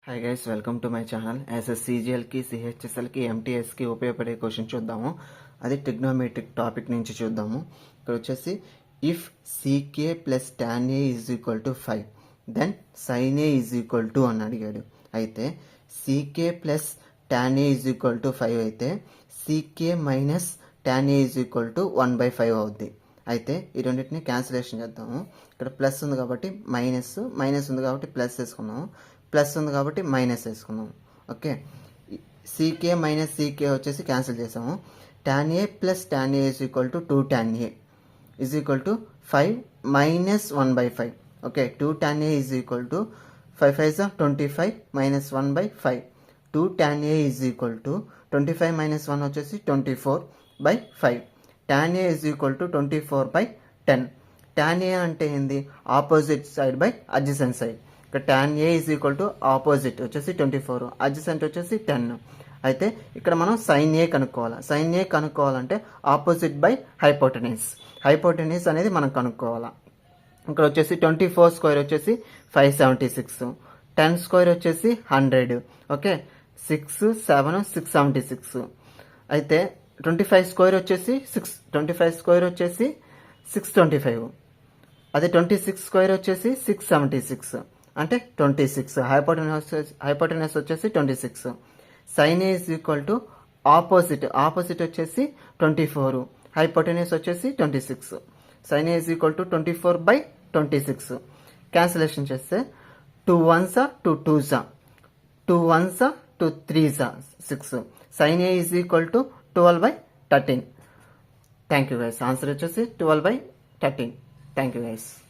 Hi guys, welcome to my channel. ఎస్ఎస్సిజిఎల్కి, సిహెచ్ఎస్ఎల్కి, ఎంటీఎస్కి ఉపయోగపడే క్వశ్చన్ చూద్దాము. అది ట్రిగ్నోమెట్రిక్ టాపిక్ నుంచి చూద్దాము. ఇక్కడ వచ్చేసి if sec plus tan A is equal to 5 then sine A is equal to అని అడిగాడు. అయితే sec plus tan A is equal to 5 అయితే sec minus tan A is equal to 1/5 అవుద్ది. అయితే ఈ రెండింటిని క్యాన్సిలేషన్ చేద్దాము. ఇక్కడ ప్లస్ ఉంది కాబట్టి మైనస్ ఉంది కాబట్టి ప్లస్ వేసుకున్నాము, ప్లస్ ఉంది కాబట్టి మైనస్ వేసుకున్నాము. ఓకే, సీకే మైనస్ సీకే వచ్చేసి క్యాన్సిల్ చేసాము. Tan A plus tan A is equal to 2 tan A is equal to 5 minus 1/5. Okay, 2 tan A is equal to 5 5 25 minus 1/5. 2 tan A is equal to 25 minus 1 వచ్చేసి 24/5. Tan A is equal to 24/10. Tan A అంటే ఏంది? Opposite side by adjacent side. ఇక్కడ tan A is equal to opposite వచ్చేసి 24, adjacent వచ్చేసి 10. అయితే ఇక్కడ మనం sine A కనుక్కోవాలి. సైన్ ఏ కనుక్కోవాలంటే ఆపోజిట్ బై హైపోటెన్యూస్ అనేది మనం కనుక్కోవాలి. ఇక్కడ వచ్చేసి 24 స్క్వేర్ వచ్చేసి 576, 10 స్క్వేర్ వచ్చేసి 100. ఓకే, 6 7 676. అయితే 25 స్క్వేర్ వచ్చేసి 625. అదే 26 స్క్వేర్ వచ్చేసి 676 అంటే 26. హైపోటెన్యూస్ వచ్చేసి 26. Sine A is equal to opposite వచ్చేసి 24, హైపోటెన్యూస్ వచ్చేసి 26. Sine A is equal to 24/26. Cancellation చేస్తే 2 1s 2 2s 2 1s 2 3s 6. Sine A is equal to 12/13. Thank you guys. Answer వచ్చేసి 12/13. Thank you guys.